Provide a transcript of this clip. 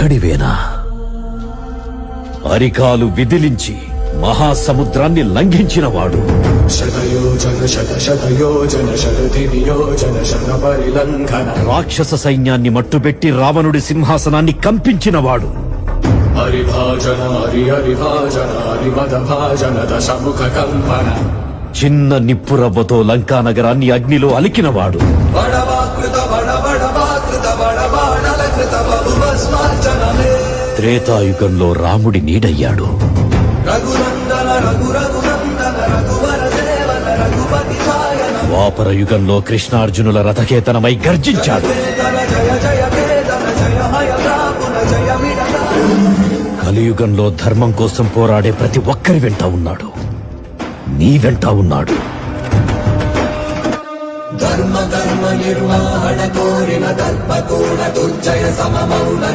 ఒక్కడివేనా? అరికాలు విదిలించి మహాసముద్రాన్ని లంఘించినవాడు. రాక్షస సైన్యాన్ని మట్టుబెట్టి రావణుడి సింహాసనాన్ని కంపించినవాడు. చిన్న నిప్పురవ్వతో లంకా నగరాన్ని అగ్నిలో అలికినవాడు. త్రేతాయుగంలో రాముడి నీడయ్యాడు. ద్వాపర యుగంలో కృష్ణార్జునుల రథకేతనమై గర్జించాడు. కలియుగంలో ధర్మం కోసం పోరాడే ప్రతి ఒక్కరి వెంట ఉన్నాడు. నీ వెంట ఉన్నాడు. ధర్మ నిర్వహణ కోరిన దర్ప కూడా దుర్జయ సమమౌన